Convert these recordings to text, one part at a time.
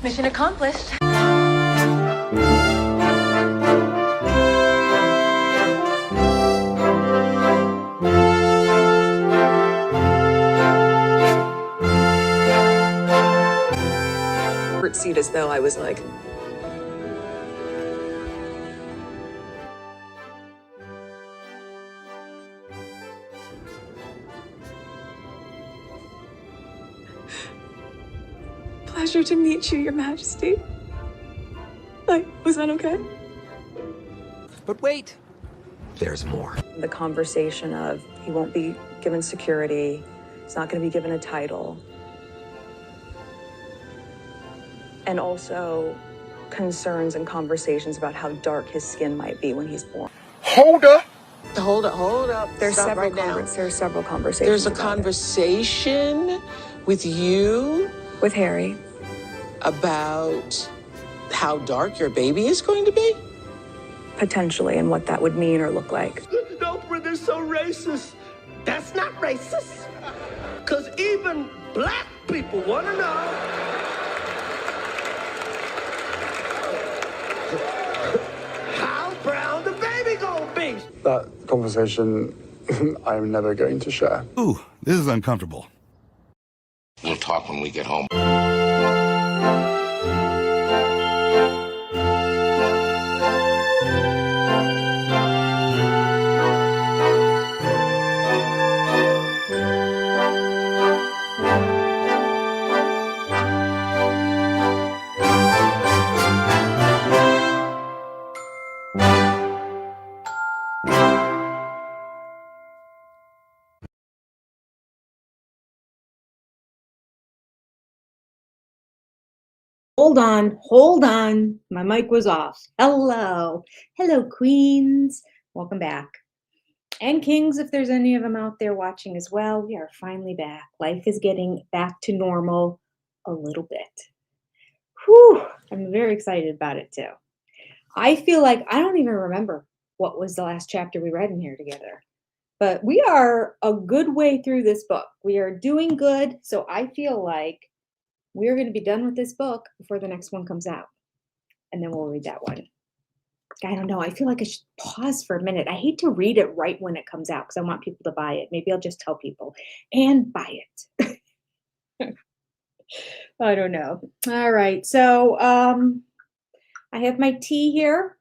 Mission accomplished. Seat as though I was like, pleasure to meet you, Your Majesty. Like, was that okay? But wait, there's more. The conversation of he won't be given security, he's not going to be given a title. And also concerns and conversations about how dark his skin might be when he's born. Hold up. Hold up. There's Stop several right now. there's several conversations. There's a about conversation with you with Harry about how dark your baby is going to be? potentially and what that would mean or look like. Oprah, they're so racist. That's not racist. Because even black people want to know. How brown the baby gonna be? That conversation I'm never going to share. Ooh, this is uncomfortable. We'll talk when we get home. Hold on. My mic was off. Hello, queens. Welcome back. And kings, if there's any of them out there watching as well, we are finally back. Life is getting back to normal a little bit. Whew, I'm very excited about it too. I feel like I don't even remember what was the last chapter we read in here together. But we are a good way through this book. We are doing good, so I feel like we're going to be done with this book before the next one comes out. And then we'll read that one. I don't know. I feel like I should pause for a minute. I hate to read it right when it comes out because I want people to buy it. Maybe I'll just tell people and buy it. I don't know. All right. So I have my tea here.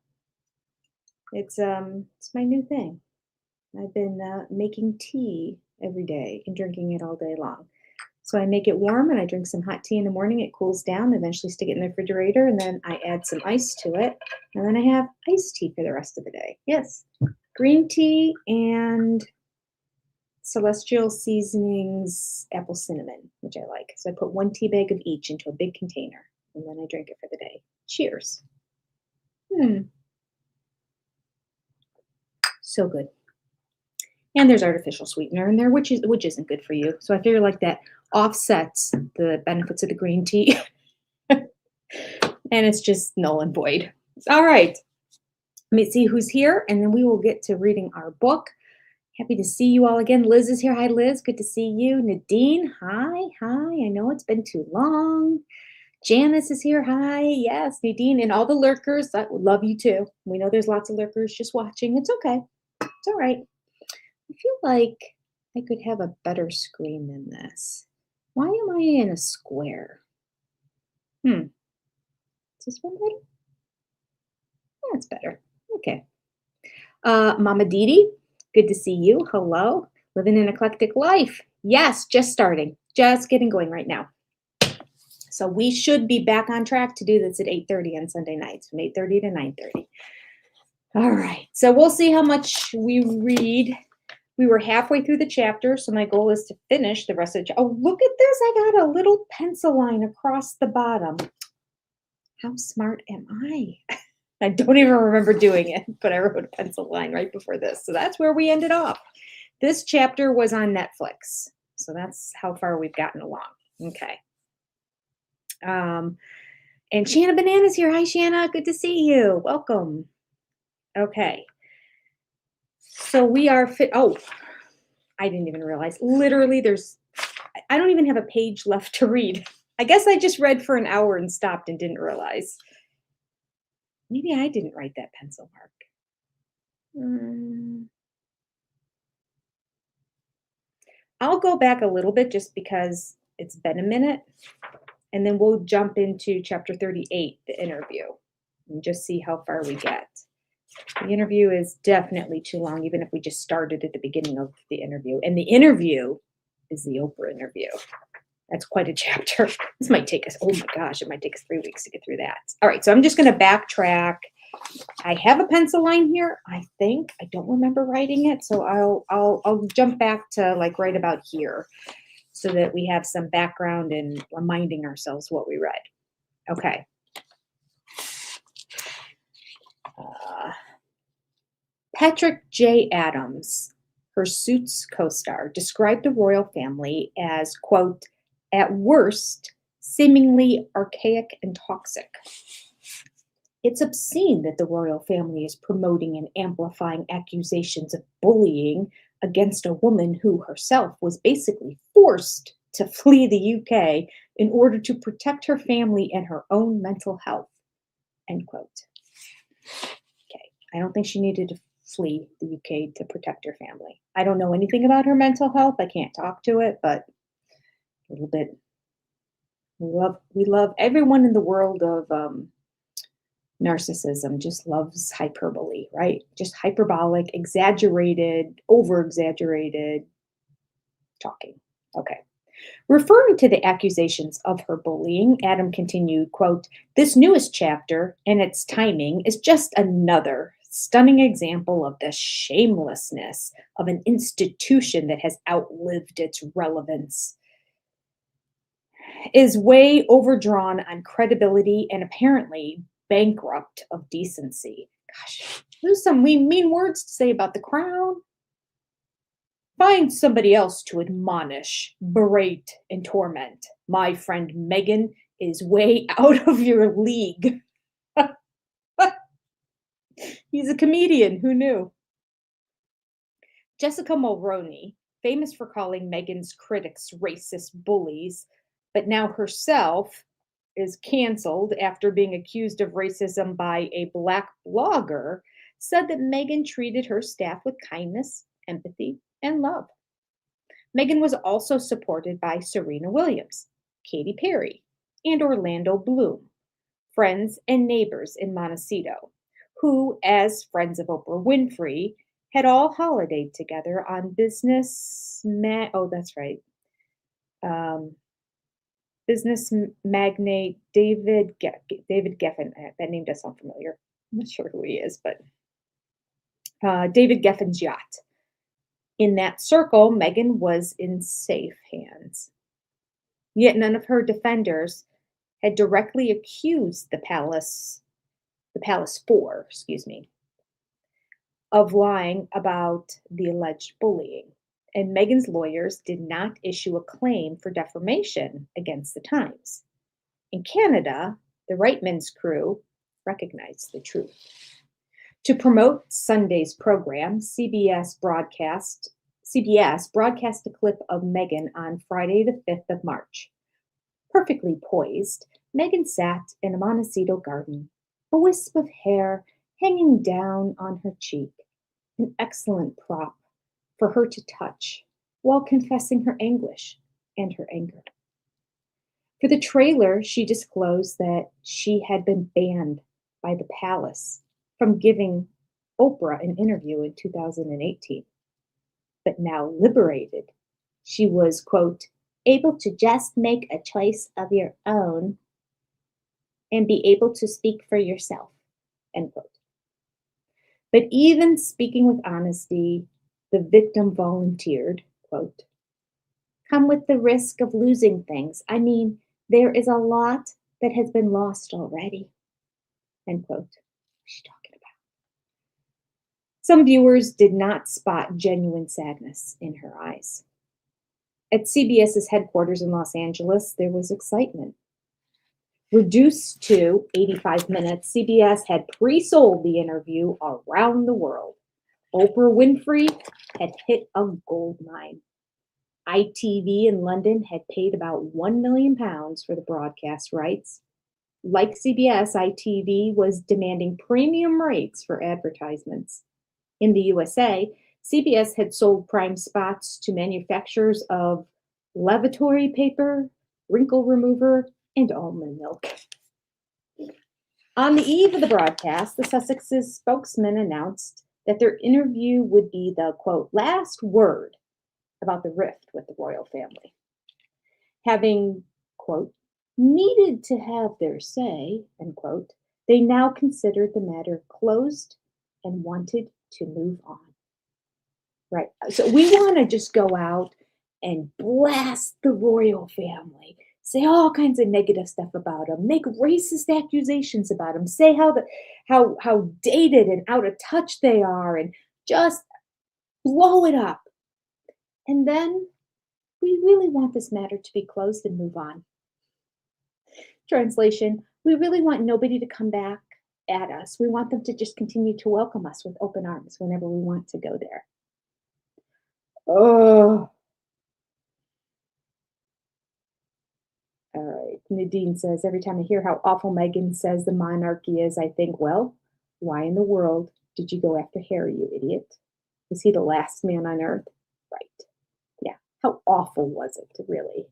It's my new thing. I've been making tea every day and drinking it all day long. So I make it warm and I drink some hot tea in the morning. It cools down, eventually stick it in the refrigerator, and then I add some ice to it. And then I have iced tea for the rest of the day. Yes, green tea and Celestial Seasonings apple cinnamon, which I like. So I put 1 tea bag of each into a big container, and then I drink it for the day. Cheers. So good. And there's artificial sweetener in there, which isn't good for you. So I figure like that offsets the benefits of the green tea. And it's just null and void. All right. Let me see who's here, and then we will get to reading our book. Happy to see you all again. Liz is here. Hi, Liz. Good to see you. Nadine, hi. I know it's been too long. Janice is here. Hi. Yes, Nadine, and all the lurkers. I love you too. We know there's lots of lurkers just watching. It's okay. It's all right. I feel like I could have a better screen than this. Why am I in a square? It's this one better? That's better. Okay. Mama Didi, good to see you. Hello. Living an eclectic life. Yes, just starting. Just getting going right now. So we should be back on track to do this at 8:30 on Sunday nights, from 8:30 to 9:30. All right. So we'll see how much we read. We were halfway through the chapter, so my goal is to finish the rest of the chapter. Oh, look at this. I got a little pencil line across the bottom. How smart am I? I don't even remember doing it, but I wrote a pencil line right before this. So that's where we ended off. This chapter was on Netflix. So that's how far we've gotten along. Okay. And Shanna Banana's here. Hi, Shanna. Good to see you. Welcome. Okay. So we are fit. Oh, I didn't even realize. Literally, I don't even have a page left to read. I guess I just read for an hour and stopped and didn't realize. Maybe I didn't write that pencil mark. I'll go back a little bit just because it's been a minute. And then we'll jump into chapter 38, the interview, and just see how far we get. The interview is definitely too long, even if we just started at the beginning of the interview. And the interview is the Oprah interview. That's quite a chapter. This might take us, oh my gosh, it might take us 3 weeks to get through that. All right, so I'm just going to backtrack. I have a pencil line here, I think. I don't remember writing it, so I'll jump back to like right about here so that we have some background and reminding ourselves what we read. Okay. Patrick J. Adams, her Suits co-star, described the royal family as, quote, at worst, seemingly archaic and toxic. It's obscene that the royal family is promoting and amplifying accusations of bullying against a woman who herself was basically forced to flee the UK in order to protect her family and her own mental health, end quote. Okay, I don't think she needed to flee the UK to protect her family. I don't know anything about her mental health. I can't talk to it, but a little bit. We love everyone in the world of narcissism just loves hyperbole, right? Just hyperbolic, exaggerated, over-exaggerated talking. Okay. Referring to the accusations of her bullying, Adam continued, quote, this newest chapter and its timing is just another stunning example of the shamelessness of an institution that has outlived its relevance, is way overdrawn on credibility and apparently bankrupt of decency. Gosh, there's some mean words to say about the crown. Find somebody else to admonish, berate, and torment. My friend Meghan is way out of your league. He's a comedian. Who knew? Jessica Mulroney, famous for calling Meghan's critics racist bullies, but now herself is canceled after being accused of racism by a Black blogger, said that Meghan treated her staff with kindness, empathy, and love. Meghan was also supported by Serena Williams, Katy Perry, and Orlando Bloom, friends and neighbors in Montecito, who, as friends of Oprah Winfrey, had all holidayed together on business magnate David Geffen. That name does sound familiar. I'm not sure who he is, but David Geffen's yacht. In that circle, Meghan was in safe hands. Yet none of her defenders had directly accused the Palace 4, of lying about the alleged bullying. And Meghan's lawyers did not issue a claim for defamation against the Times. In Canada, the Reitman's crew recognized the truth. To promote Sunday's program, CBS broadcast a clip of Meghan on Friday, the 5th of March. Perfectly poised, Meghan sat in a Montecito garden, a wisp of hair hanging down on her cheek, an excellent prop for her to touch while confessing her anguish and her anger. For the trailer, she disclosed that she had been banned by the palace from giving Oprah an interview in 2018. But now liberated, she was, quote, able to just make a choice of your own and be able to speak for yourself, end quote. But even speaking with honesty, the victim volunteered, quote, come with the risk of losing things. I mean, there is a lot that has been lost already, end quote. What's she talking about? Some viewers did not spot genuine sadness in her eyes. At CBS's headquarters in Los Angeles, there was excitement. Reduced to 85 minutes, CBS had pre-sold the interview around the world. Oprah Winfrey had hit a gold mine. ITV in London had paid about £1 million for the broadcast rights. Like CBS, ITV was demanding premium rates for advertisements. In the USA, CBS had sold prime spots to manufacturers of lavatory paper, wrinkle remover, and almond milk. On the eve of the broadcast, the Sussex's spokesman announced that their interview would be the, quote, last word about the rift with the royal family. Having, quote, needed to have their say, end quote, they now considered the matter closed and wanted to move on. Right. So we want to just go out and blast the royal family, say all kinds of negative stuff about them, make racist accusations about them, say how dated and out of touch they are, and just blow it up. And then we really want this matter to be closed and move on. Translation, we really want nobody to come back at us. We want them to just continue to welcome us with open arms whenever we want to go there. Oh. All right. Nadine says, every time I hear how awful Meghan says the monarchy is, I think, well, why in the world did you go after Harry, you idiot? Was he the last man on earth? Right. Yeah. How awful was it, really?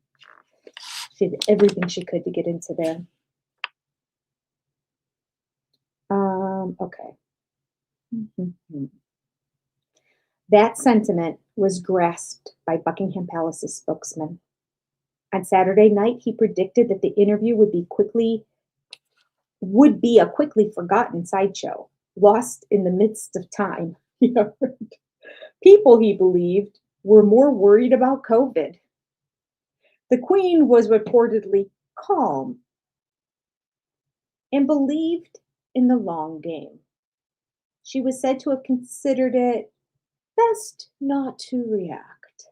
She did everything she could to get into there. Okay. That sentiment was grasped by Buckingham Palace's spokesman. On Saturday night, he predicted that the interview would be a quickly forgotten sideshow, lost in the midst of time. People, he believed, were more worried about COVID. The Queen was reportedly calm and believed in the long game. She was said to have considered it best not to react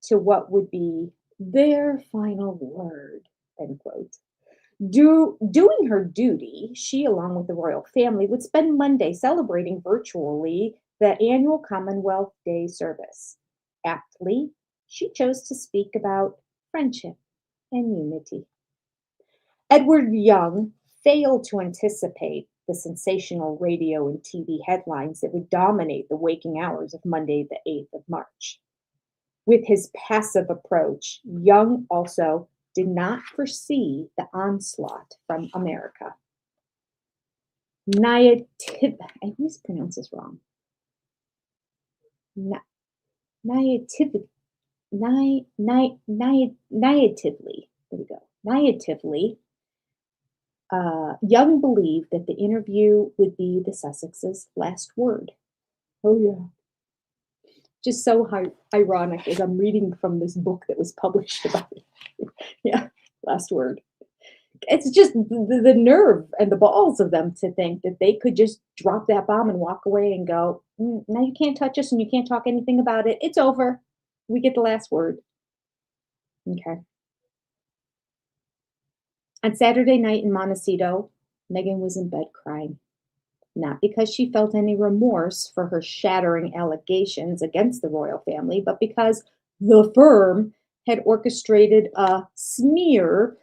to what would be their final word, end quote. Doing her duty, she, along with the royal family, would spend Monday celebrating virtually the annual Commonwealth Day service. Aptly, she chose to speak about friendship and unity. Edward Young failed to anticipate the sensational radio and TV headlines that would dominate the waking hours of Monday, the 8th of March. With his passive approach, Young also did not foresee the onslaught from America. I always pronounce this wrong. Naively. There we go. Naively, Young believed that the interview would be the Sussex's last word. Oh, yeah. Just so ironic as I'm reading from this book that was published about it. Yeah, last word. It's just the nerve and the balls of them to think that they could just drop that bomb and walk away and go, now you can't touch us and you can't talk anything about it. It's over. We get the last word. Okay. On Saturday night in Montecito, Meghan was in bed crying. Not because she felt any remorse for her shattering allegations against the royal family, but because the firm had orchestrated a smear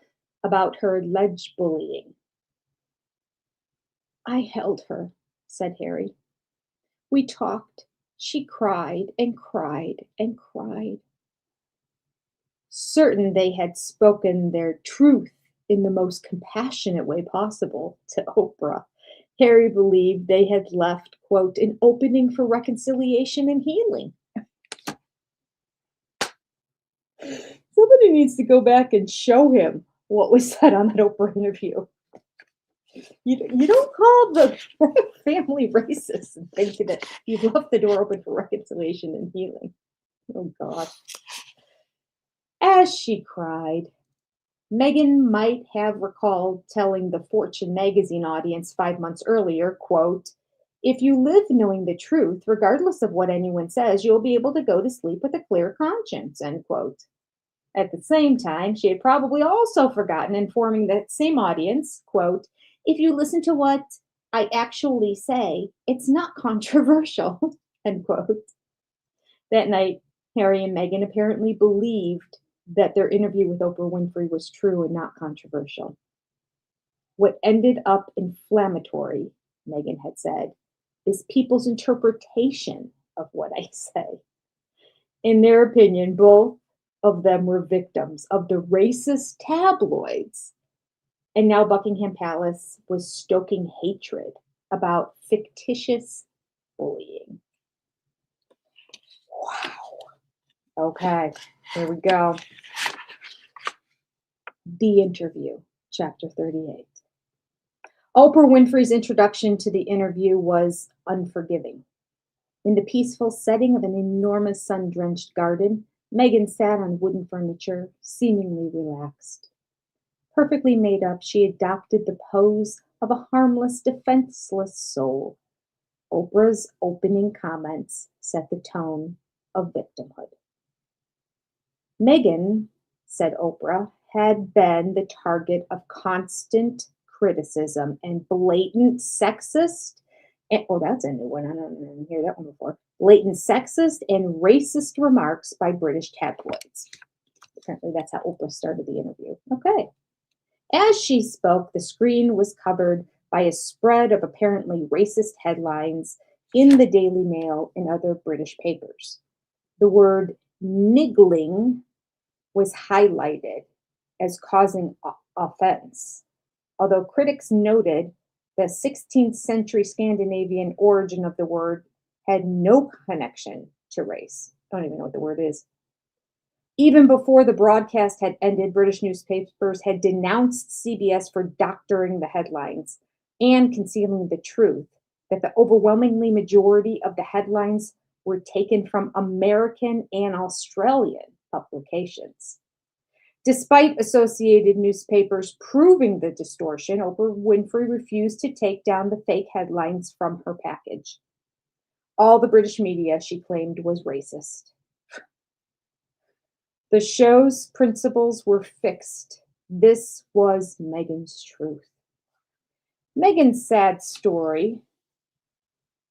about her alleged bullying. I held her, said Harry. We talked. She cried and cried and cried. certain they had spoken their truth in the most compassionate way possible to Oprah, Harry believed they had left, quote, an opening for reconciliation and healing. Somebody needs to go back and show him what was said on that Oprah interview. You don't call the family racist and think that you've left the door open for reconciliation and healing. Oh, God. As she cried, Meghan might have recalled telling the Fortune magazine audience 5 months earlier, quote, if you live knowing the truth, regardless of what anyone says, you'll be able to go to sleep with a clear conscience, end quote. At the same time, she had probably also forgotten informing that same audience, quote, if you listen to what I actually say, it's not controversial, end quote. That night, Harry and Meghan apparently believed that their interview with Oprah Winfrey was true and not controversial. What ended up inflammatory, Meghan had said, is people's interpretation of what I say. In their opinion, both of them were victims of the racist tabloids. And now Buckingham Palace was stoking hatred about fictitious bullying. Wow. Okay, here we go. The interview, chapter 38. Oprah Winfrey's introduction to the interview was unforgiving. In the peaceful setting of an enormous sun-drenched garden, Meghan sat on wooden furniture, seemingly relaxed. Perfectly made up, she adopted the pose of a harmless, defenseless soul. Oprah's opening comments set the tone of victimhood. Meghan, said Oprah, had been the target of constant criticism and blatant sexist, that's a new one, I didn't hear that one before, blatant sexist and racist remarks by British tabloids. Apparently that's how Oprah started the interview. Okay. As she spoke, the screen was covered by a spread of apparently racist headlines in the Daily Mail and other British papers. The word niggling was highlighted as causing offense, although critics noted the 16th century Scandinavian origin of the word had no connection to race. I don't even know what the word is. Even before the broadcast had ended, British newspapers had denounced CBS for doctoring the headlines and concealing the truth that the overwhelmingly majority of the headlines were taken from American and Australian publications. Despite Associated newspapers proving the distortion, Oprah Winfrey refused to take down the fake headlines from her package. All the British media, she claimed, was racist. The show's principles were fixed. This was Meghan's truth. Meghan's sad story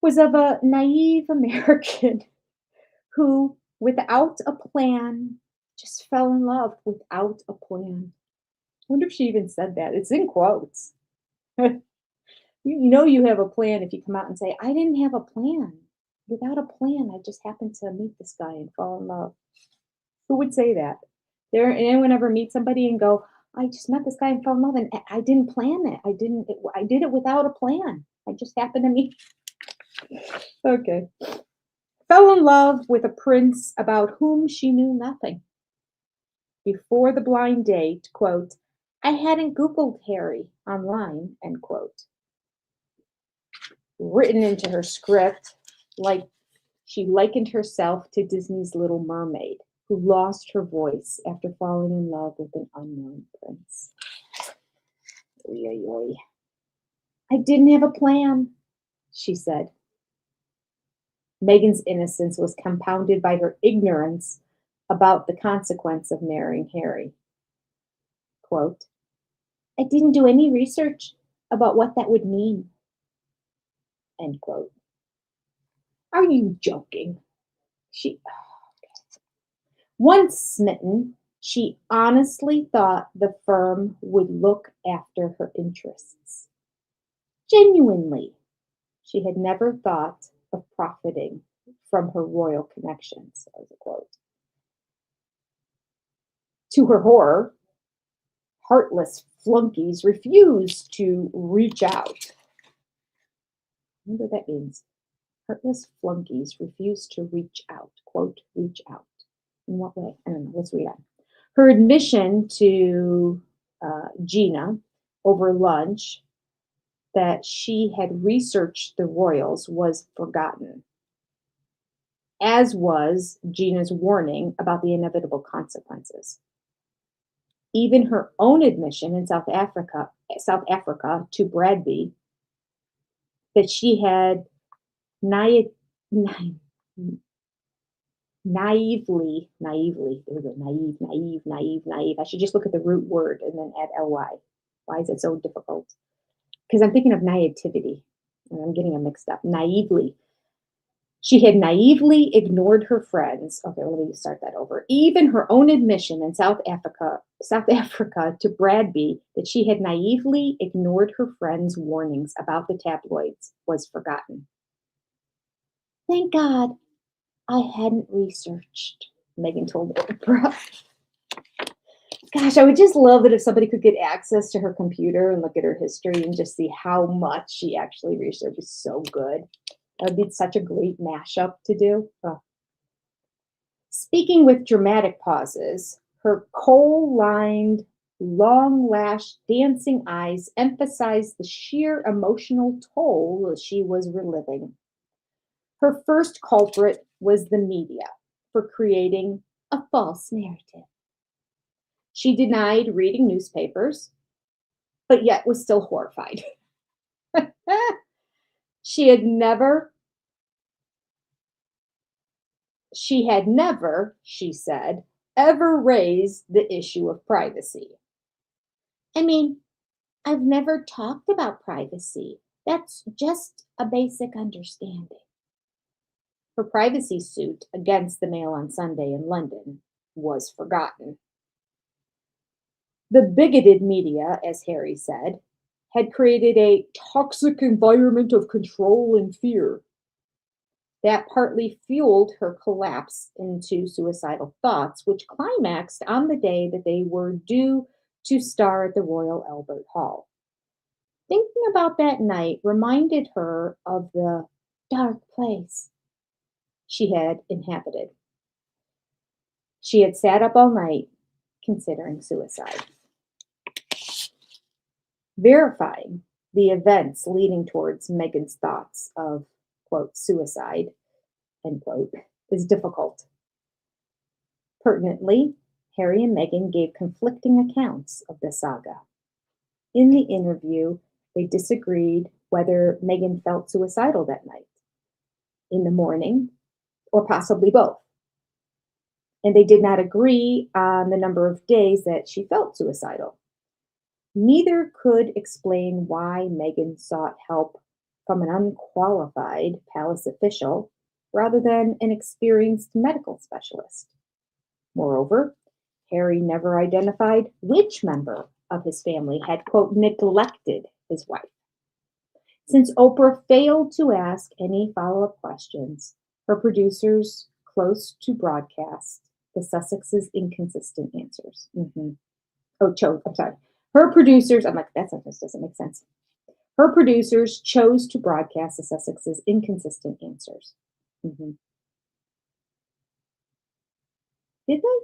was of a naive American who, without a plan, just fell in love without a plan. I wonder if she even said that. It's in quotes. You know you have a plan if you come out and say, I didn't have a plan. Without a plan, I just happened to meet this guy and fall in love. Who would say that? Anyone ever meet somebody and go, I just met this guy and fell in love and I didn't plan it. I did it without a plan. I just happened to meet. Okay. Fell in love with a prince about whom she knew nothing. Before the blind date, quote, I hadn't Googled Harry online, end quote. Written into her script, like she likened herself to Disney's Little Mermaid, who lost her voice after falling in love with an unknown prince. Oy, oy, oy. I didn't have a plan, she said. Meghan's innocence was compounded by her ignorance about the consequence of marrying Harry. Quote, I didn't do any research about what that would mean. End quote. Are you joking? Once smitten, she honestly thought the firm would look after her interests. Genuinely, she had never thought of profiting from her royal connections, as a quote. To her horror, heartless flunkies refused to reach out. I wonder what that means. Heartless flunkies refused to reach out. Quote, reach out. In what way? I don't know. Let's read on. Her admission to Gina over lunch that she had researched the royals was forgotten, as was Gina's warning about the inevitable consequences. Even her own admission in South Africa to Bradby that she had naively, there we go, naive. I should just look at the root word and then add ly. Why is it so difficult? Because I'm thinking of naivety, and I'm getting them mixed up. Naively. She had naively ignored her friends. Okay, let me start that over. Even her own admission in South Africa to Bradby that she had naively ignored her friends' warnings about the tabloids was forgotten. Thank God I hadn't researched, Meghan told Oprah. Gosh, I would just love it if somebody could get access to her computer and look at her history and just see how much she actually researched. It's so good. That would be such a great mashup to do. Oh. Speaking with dramatic pauses, her kohl-lined, long-lashed, dancing eyes emphasized the sheer emotional toll she was reliving. Her first culprit was the media for creating a false narrative. She denied reading newspapers, but yet was still horrified. She had never, she said, ever raised the issue of privacy. I mean, I've never talked about privacy. That's just a basic understanding. Her privacy suit against the Mail on Sunday in London was forgotten. The bigoted media, as Harry said, had created a toxic environment of control and fear. That partly fueled her collapse into suicidal thoughts, which climaxed on the day that they were due to star at the Royal Albert Hall. Thinking about that night reminded her of the dark place she had inhabited. She had sat up all night considering suicide. Verifying the events leading towards Meghan's thoughts of, quote, suicide, end quote, is difficult. Pertinently, Harry and Meghan gave conflicting accounts of the saga. In the interview, they disagreed whether Meghan felt suicidal that night, in the morning, or possibly both. And they did not agree on the number of days that she felt suicidal. Neither could explain why Meghan sought help from an unqualified palace official rather than an experienced medical specialist. Moreover, Harry never identified which member of his family had, quote, neglected his wife. Since Oprah failed to ask any follow-up questions, her producers close to broadcast the Sussexes' inconsistent answers. Her producers, I'm like, that sentence doesn't make sense. Her producers chose to broadcast the Sussexes' inconsistent answers. Did they?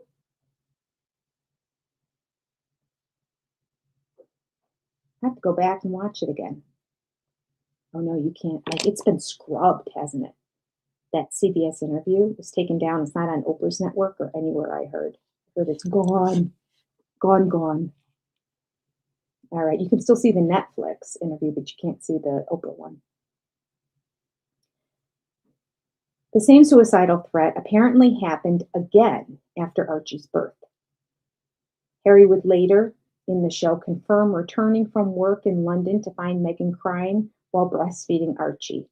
I have to go back and watch it again. Oh no, you can't. It's been scrubbed, hasn't it? That CBS interview was taken down. It's not on Oprah's network or anywhere I heard. I heard it's gone. Gone. All right, you can still see the Netflix interview, but you can't see the Oprah one. The same suicidal threat apparently happened again after Archie's birth. Harry would later in the show confirm returning from work in London to find Meghan crying while breastfeeding Archie.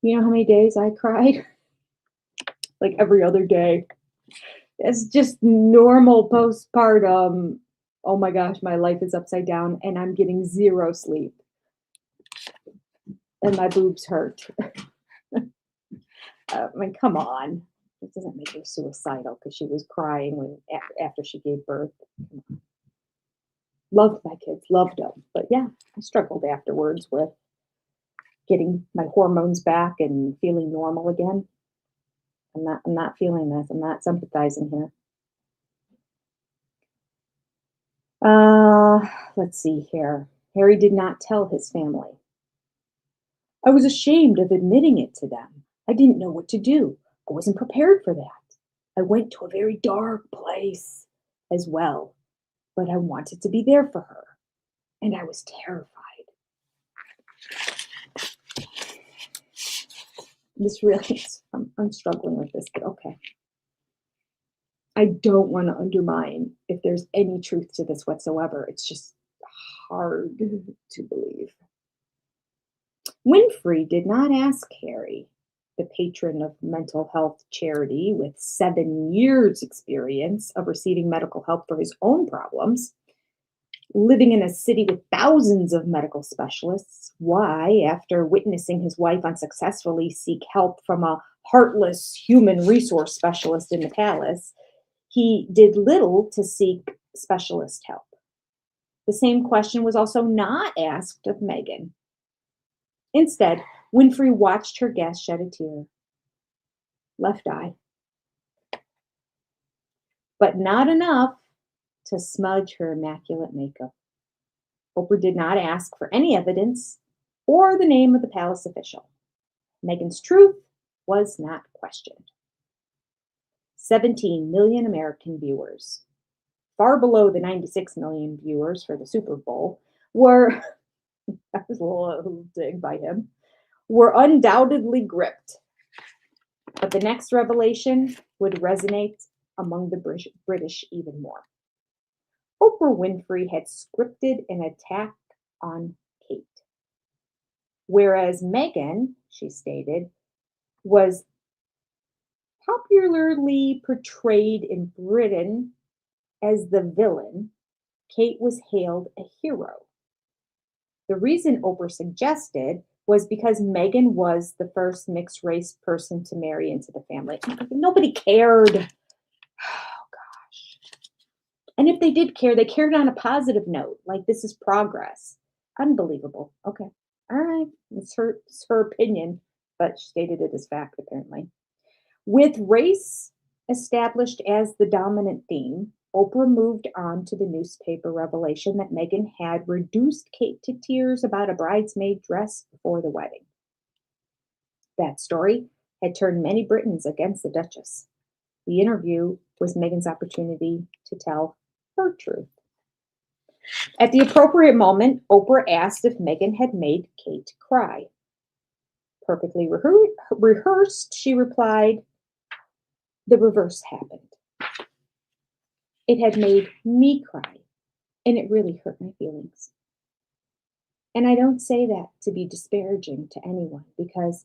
You know how many days I cried? Like every other day. It's just normal postpartum. Oh my gosh, my life is upside down and I'm getting zero sleep. And my boobs hurt. I mean, come on. It doesn't make her suicidal because she was crying after she gave birth. Loved my kids, loved them. But yeah, I struggled afterwards with getting my hormones back and feeling normal again. I'm not feeling this. I'm not sympathizing here. Let's see here. Harry did not tell his family. I was ashamed of admitting it to them. I didn't know what to do. I wasn't prepared for that. I went to a very dark place as well, but I wanted to be there for her, and I was terrified. This really is, I'm struggling with this, but okay. I don't want to undermine if there's any truth to this whatsoever. It's just hard to believe. Winfrey did not ask Harry, the patron of mental health charity with 7 years' experience of receiving medical help for his own problems, living in a city with thousands of medical specialists, why, after witnessing his wife unsuccessfully seek help from a heartless human resource specialist in the palace, he did little to seek specialist help. The same question was also not asked of Meghan. Instead, Winfrey watched her guest shed a tear. Left eye. But not enough to smudge her immaculate makeup. Oprah did not ask for any evidence or the name of the palace official. Meghan's truth was not questioned. 17 million American viewers, far below the 96 million viewers for the Super Bowl, were, that was a little dig by him, were undoubtedly gripped. But the next revelation would resonate among the British even more. Oprah Winfrey had scripted an attack on Kate, whereas Meghan, she stated, was popularly portrayed in Britain as the villain. Kate was hailed a hero. The reason Oprah suggested was because Meghan was the first mixed-race person to marry into the family. Nobody cared. Oh, gosh. And if they did care, they cared on a positive note, like this is progress. Unbelievable. Okay. All right. It's her opinion, but she stated it as fact, apparently. With race established as the dominant theme, Oprah moved on to the newspaper revelation that Meghan had reduced Kate to tears about a bridesmaid dress before the wedding. That story had turned many Britons against the Duchess. The interview was Meghan's opportunity to tell her truth. At the appropriate moment, Oprah asked if Meghan had made Kate cry. Perfectly rehearsed, she replied, "The reverse happened. It had made me cry, and it really hurt my feelings." And I don't say that to be disparaging to anyone, because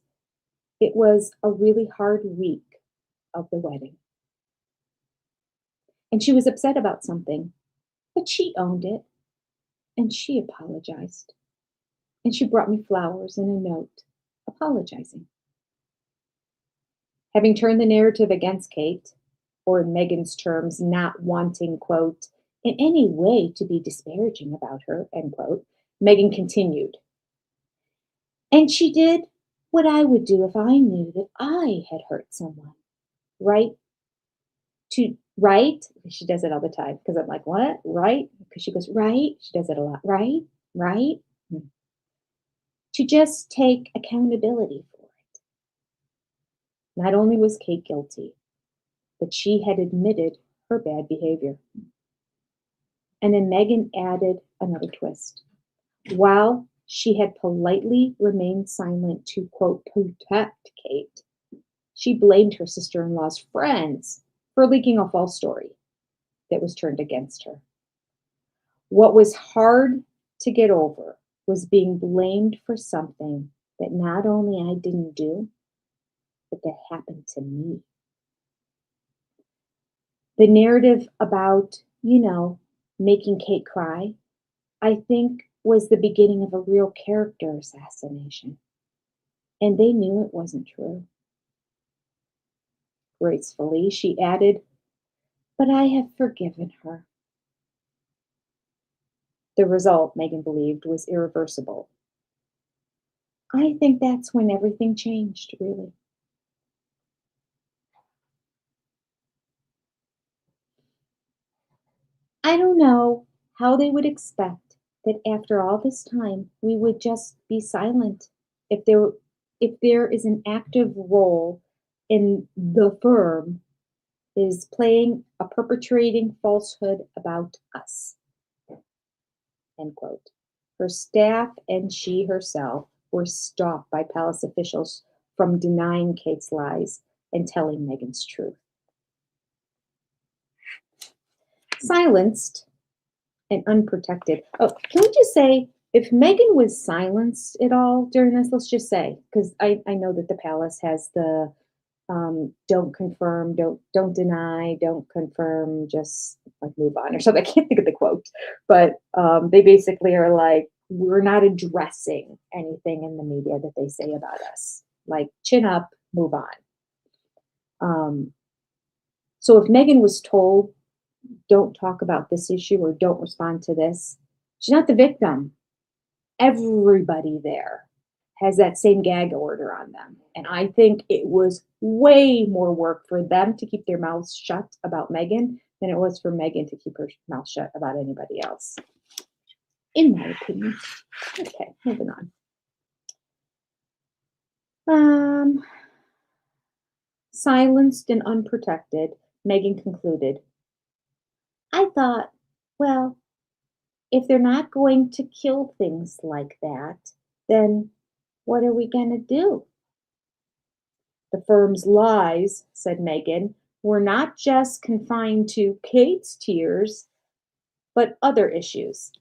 it was a really hard week of the wedding. And she was upset about something, but she owned it, and she apologized. And she brought me flowers and a note apologizing. Having turned the narrative against Kate, or in Meghan's terms, not wanting, quote, in any way to be disparaging about her, end quote, Meghan continued. And she did what I would do if I knew that I had hurt someone. Right? Right? She does it all the time, because I'm like, what? Right? Because she goes, right? She does it a lot. Right? Right? To just take accountability for it. Not only was Kate guilty, but she had admitted her bad behavior. And then Meghan added another twist. While she had politely remained silent to, quote, protect Kate, she blamed her sister-in-law's friends for leaking a false story that was turned against her. What was hard to get over was being blamed for something that not only I didn't do, but that happened to me. The narrative about, making Kate cry, I think was the beginning of a real character assassination. And they knew it wasn't true. gracefully, she added, "But I have forgiven her." The result, Meghan believed, was irreversible. I think that's when everything changed, really. I don't know how they would expect that after all this time we would just be silent if there is an active role in the firm is playing a perpetrating falsehood about us. End quote. Her staff and she herself were stopped by palace officials from denying Kate's lies and telling Meghan's truth. Silenced and unprotected. Oh, can we just say, if Meghan was silenced at all during this, let's just say, because I know that the palace has the don't confirm, don't deny, don't confirm, just like move on or something. I can't think of the quote, but they basically are like, we're not addressing anything in the media that they say about us. Like, chin up, move on. So if Meghan was told, don't talk about this issue or don't respond to this, she's not the victim. Everybody there has that same gag order on them. And I think it was way more work for them to keep their mouths shut about Meghan than it was for Meghan to keep her mouth shut about anybody else, in my opinion. Okay, moving on. Silenced and unprotected, Meghan concluded, I thought, well, if they're not going to kill things like that, then what are we going to do? The firm's lies, said Meghan, were not just confined to Kate's tears, but other issues.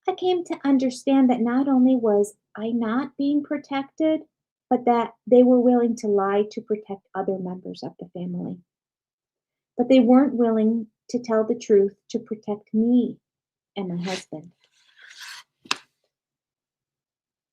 I came to understand that not only was I not being protected, but that they were willing to lie to protect other members of the family. But they weren't willing to tell the truth to protect me and my husband.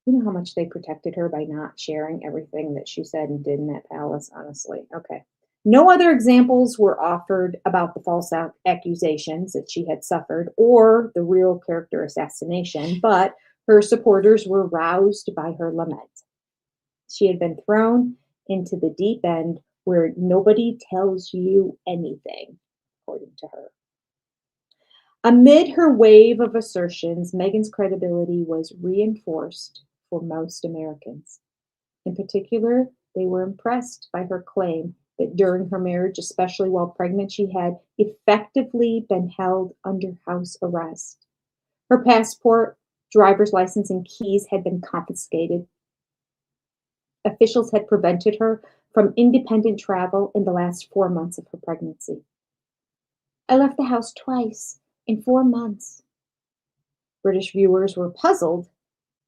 You know how much they protected her by not sharing everything that she said and did in that palace, honestly. Okay. No other examples were offered about the false accusations that she had suffered or the real character assassination, but her supporters were roused by her lament. She had been thrown into the deep end where nobody tells you anything, according to her. Amid her wave of assertions, Meghan's credibility was reinforced for most Americans. In particular, they were impressed by her claim that during her marriage, especially while pregnant, she had effectively been held under house arrest. Her passport, driver's license, and keys had been confiscated. Officials had prevented her from independent travel in the last 4 months of her pregnancy. I left the house twice in 4 months. British viewers were puzzled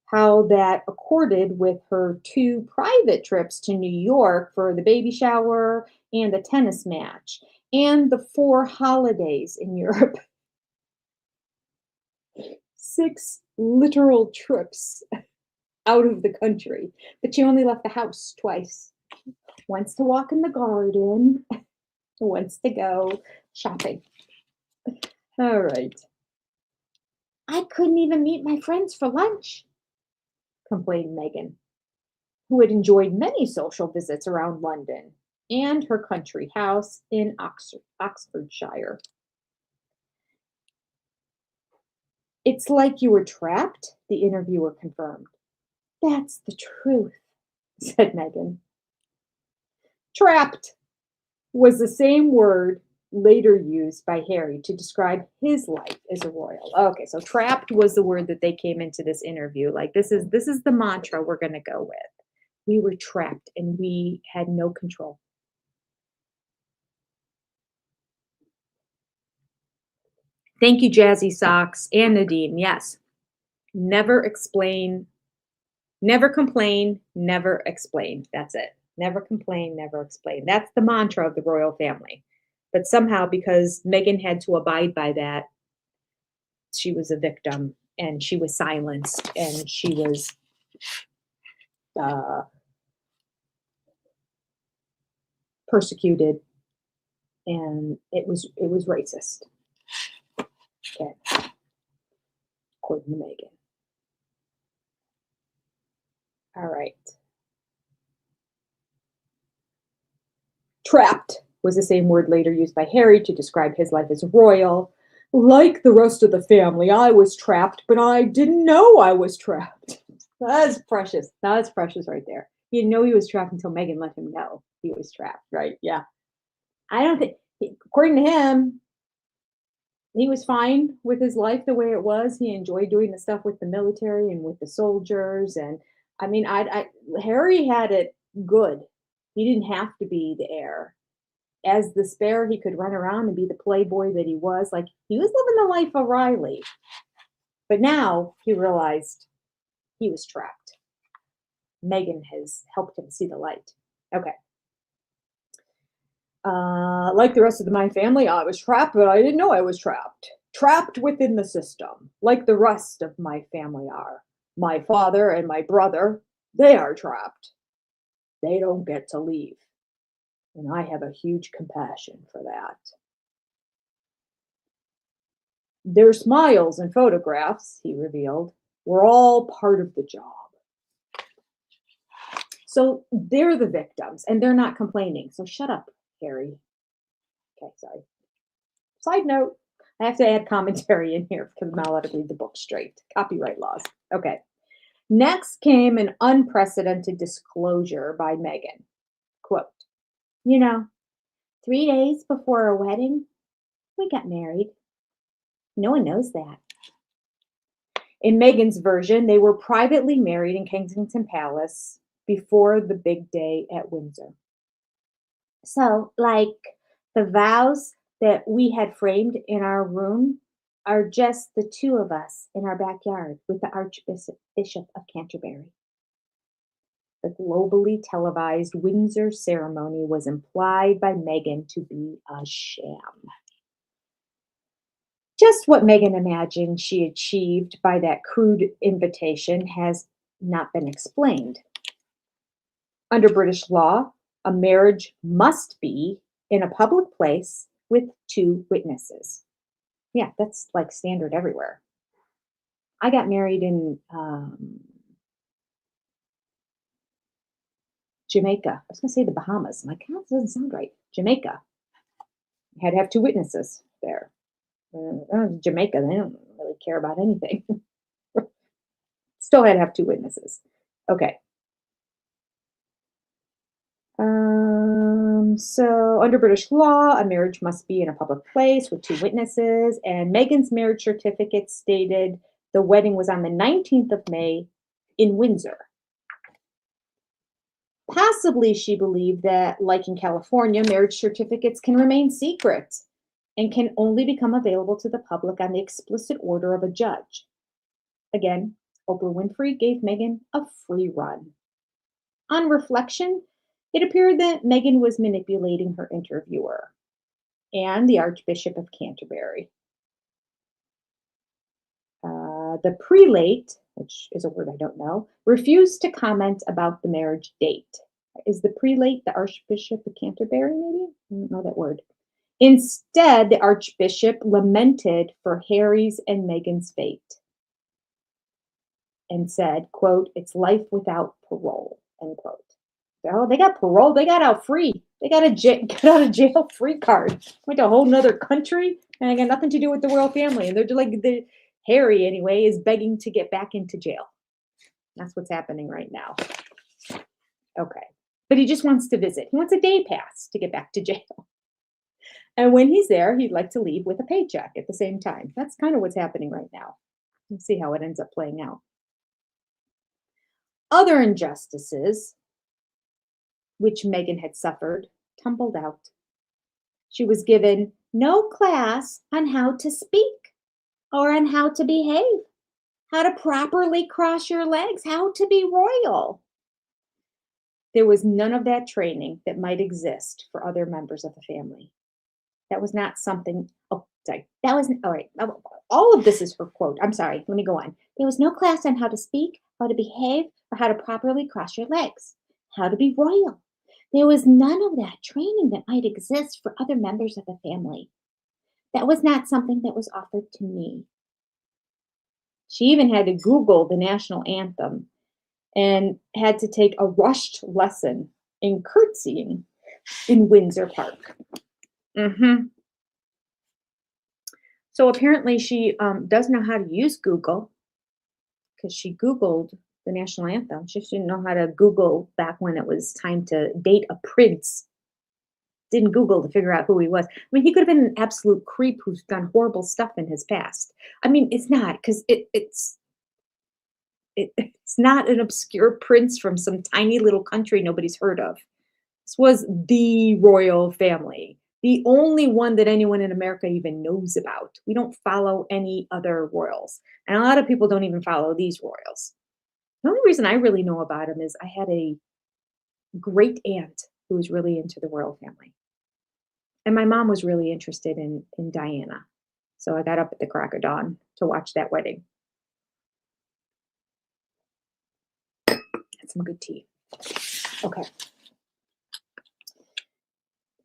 how that accorded with her 2 private trips to New York for the baby shower and the tennis match, and the 4 holidays in Europe. 6 literal trips out of the country, but she only left the house twice. Once to walk in the garden, once to go shopping. All right. I couldn't even meet my friends for lunch, complained Meghan, who had enjoyed many social visits around London and her country house in Oxfordshire. It's like you were trapped, the interviewer confirmed. That's the truth, said Meghan. Trapped was the same word later used by Harry to describe his life as a royal. Okay, so trapped was the word that they came into this interview. Like, this is the mantra we're going to go with. We were trapped and we had no control. Thank you, Jazzy Socks and Nadine. Yes. Never explain, never complain, never explain. That's it. Never complain, never explain. That's the mantra of the royal family. But somehow, because Meghan had to abide by that, she was a victim and she was silenced and she was persecuted and it was racist. Okay, according to Meghan. All right. Trapped was the same word later used by Harry to describe his life as royal. Like the rest of the family, I was trapped, but I didn't know I was trapped. That's precious. That's precious right there. He didn't know he was trapped until Meghan let him know he was trapped, right? Yeah. I don't think, according to him, he was fine with his life the way it was. He enjoyed doing the stuff with the military and with the soldiers. And I mean, Harry had it good. He didn't have to be the heir. As the spare, he could run around and be the playboy that he was. Like, he was living the life of Riley. But now he realized he was trapped. Meghan has helped him see the light. Okay. Like the rest of my family, I was trapped, but I didn't know I was trapped. Trapped within the system, like the rest of my family are. My father and my brother, they are trapped. They don't get to leave. And I have a huge compassion for that. Their smiles and photographs, he revealed, were all part of the job. So they're the victims, and they're not complaining. So shut up, Harry. Okay, sorry. Side note, I have to add commentary in here because I'm not allowed to read the book straight. Copyright laws. Okay. Next came an unprecedented disclosure by Meghan. Quote, 3 days before our wedding, we got married. No one knows that. In Meghan's version, they were privately married in Kensington Palace before the big day at Windsor. So, like, the vows that we had framed in our room are just the two of us in our backyard with the Archbishop of Canterbury. The globally televised Windsor ceremony was implied by Meghan to be a sham. Just what Meghan imagined she achieved by that crude invitation has not been explained. Under British law, a marriage must be in a public place with 2 witnesses. Yeah, that's like standard everywhere. I got married in Jamaica. I was going to say the Bahamas. I'm like, oh, that doesn't sound right. Jamaica. I had to have 2 witnesses there. Jamaica, they don't really care about anything. Still had to have 2 witnesses. Okay. So under British law, a marriage must be in a public place with 2 witnesses, and Meghan's marriage certificate stated the wedding was on the 19th of May in Windsor. Possibly she believed that, like in California, marriage certificates can remain secret and can only become available to the public on the explicit order of a judge. Again, Oprah Winfrey gave Meghan a free run. On reflection, it appeared that Meghan was manipulating her interviewer and the Archbishop of Canterbury. The prelate, which is a word I don't know, refused to comment about the marriage date. Is the prelate the Archbishop of Canterbury, maybe? I don't know that word. Instead, the Archbishop lamented for Harry's and Meghan's fate and said, quote, "It's life without parole," end quote. Oh, they got parole. They got out free. They got a get out of jail free card. Went to a whole nother country, and I got nothing to do with the royal family. And they're like, Harry, anyway, is begging to get back into jail. That's what's happening right now. Okay. But he just wants to visit. He wants a day pass to get back to jail. And when he's there, he'd like to leave with a paycheck at the same time. That's kind of what's happening right now. We'll see how it ends up playing out. Other injustices, which Meghan had suffered, tumbled out. She was given no class on how to speak or on how to behave, how to properly cross your legs, how to be royal. There was none of that training that might exist for other members of the family. That was not something, all right. All of this is her quote. I'm sorry, let me go on. There was no class on how to speak, how to behave, or how to properly cross your legs, how to be royal. There was none of that training that might exist for other members of the family. That was not something that was offered to me. She even had to Google the national anthem and had to take a rushed lesson in curtsying in Windsor Park. So apparently she does know how to use Google because she Googled the national anthem. She didn't know how to Google back when it was time to date a prince. Didn't Google to figure out who he was. I mean, he could have been an absolute creep who's done horrible stuff in his past. I mean, it's not because it's not an obscure prince from some tiny little country nobody's heard of. This was the royal family, the only one that anyone in America even knows about. We don't follow any other royals. And a lot of people don't even follow these royals. The only reason I really know about him is I had a great aunt who was really into the royal family. And my mom was really interested in Diana. So I got up at the crack of dawn to watch that wedding. Had some good tea. Okay.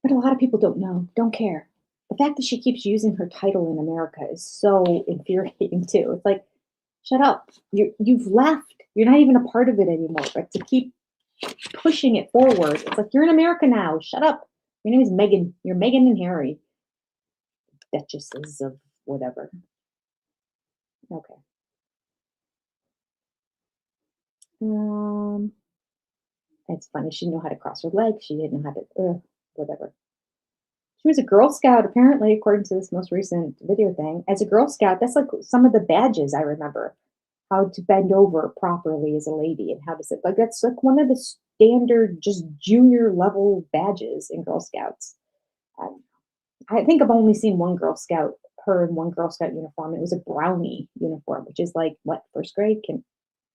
But a lot of people don't know, don't care. The fact that she keeps using her title in America is so infuriating too. It's like, shut up. You've left. You're not even a part of it anymore. But to keep pushing it forward, it's like, you're in America now. Shut up. Your name is Meghan. You're Meghan and Harry. Duchesses of whatever. Okay. It's funny. She didn't know how to cross her legs. She didn't know how to, whatever. She was a Girl Scout, apparently, according to this most recent video thing. As a Girl Scout, that's like some of the badges I remember. How to bend over properly as a lady and how to sit. Like, that's like one of the standard, just junior level badges in Girl Scouts. I think I've only seen one Girl Scout, her in one Girl Scout uniform. It was a brownie uniform, which is like, what, first grade?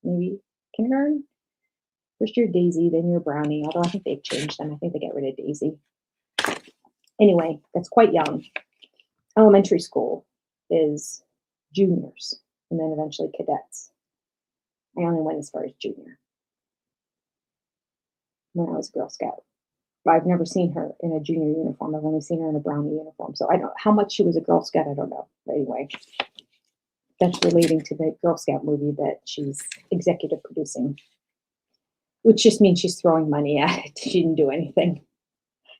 Maybe kindergarten? First year Daisy, then you're brownie. Although I think they've changed them. I think they got rid of Daisy. Anyway, that's quite young. Elementary school is juniors and then eventually cadets. I only went as far as junior when I was a Girl Scout. But I've never seen her in a junior uniform. I've only seen her in a brownie uniform. So I don't how much she was a Girl Scout, I don't know. But anyway, that's relating to the Girl Scout movie that she's executive producing, which just means she's throwing money at it. She didn't do anything.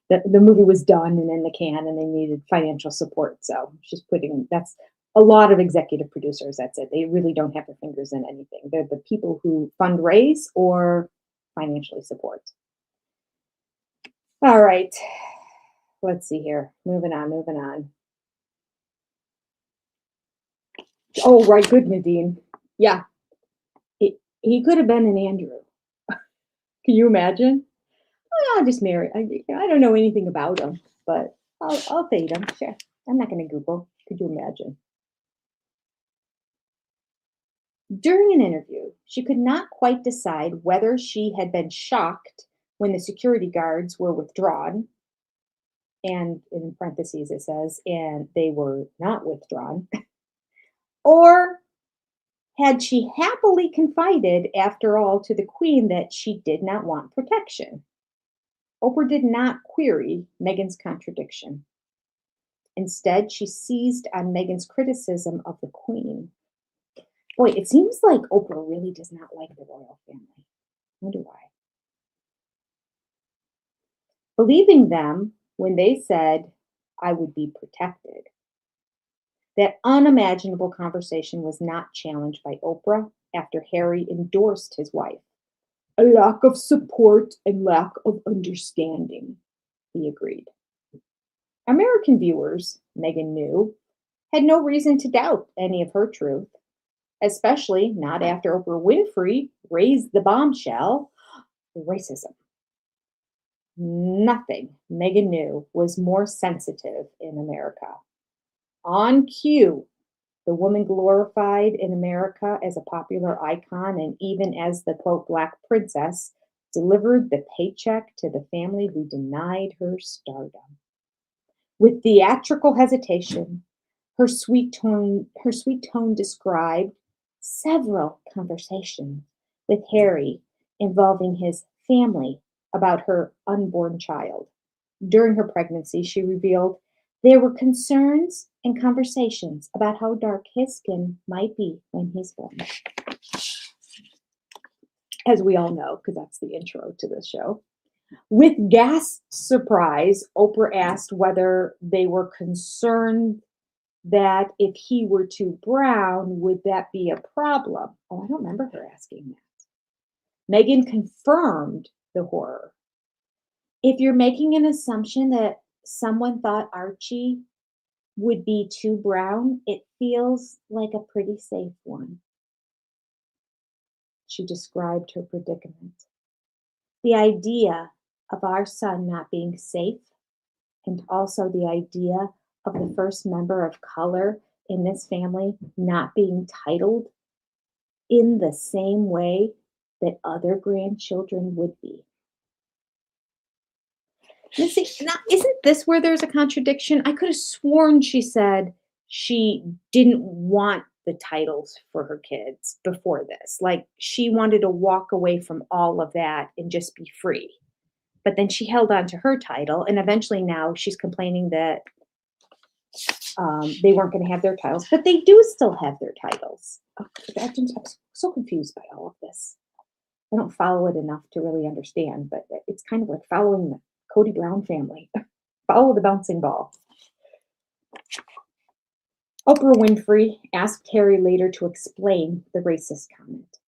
The movie was done and in the can and they needed financial support. So she's that's a lot of executive producers. That's it. They really don't have their fingers in anything. They're the people who fundraise or financially support. All right. Let's see here. Moving on. Oh, right. Good, Nadine. Yeah. He could have been an Andrew. Can you imagine? I'll just marry. I don't know anything about him, but I'll date him. Sure. I'm not going to Google. Could you imagine? During an interview, she could not quite decide whether she had been shocked when the security guards were withdrawn. And in parentheses, it says, and they were not withdrawn. Or had she happily confided, after all, to the Queen that she did not want protection? Oprah did not query Meghan's contradiction. Instead, she seized on Meghan's criticism of the Queen. Boy, it seems like Oprah really does not like the royal family. I wonder why. Believing them when they said, I would be protected. That unimaginable conversation was not challenged by Oprah after Harry endorsed his wife. A lack of support and lack of understanding, he agreed. American viewers, Meghan knew, had no reason to doubt any of her truth, especially not after Oprah Winfrey raised the bombshell, racism. Nothing, Meghan knew, was more sensitive in America. On cue, the woman glorified in America as a popular icon and even as the, quote, Black Princess, delivered the paycheck to the family who denied her stardom. With theatrical hesitation, her sweet tone described several conversations with Harry involving his family about her unborn child. During her pregnancy, she revealed there were concerns and conversations about how dark his skin might be when he's born. As we all know, because that's the intro to this show. With ghast surprise, Oprah asked whether they were concerned that if he were too brown, would that be a problem? Oh, I don't remember her asking that. Meghan confirmed the horror. If you're making an assumption that someone thought Archie would be too brown, it feels like a pretty safe one. She described her predicament. The idea of our son not being safe, and also the idea of the first member of color in this family not being titled in the same way that other grandchildren would be. Missy, now, isn't this where there's a contradiction? I could have sworn she said she didn't want the titles for her kids before this. Like she wanted to walk away from all of that and just be free. But then she held on to her title, and eventually now she's complaining that they weren't going to have their titles, but they do still have their titles. I'm so confused by all of this. I don't follow it enough to really understand, but it's kind of like following the Cody Brown family. Follow the bouncing ball. Oprah Winfrey asked Harry later to explain the racist comment.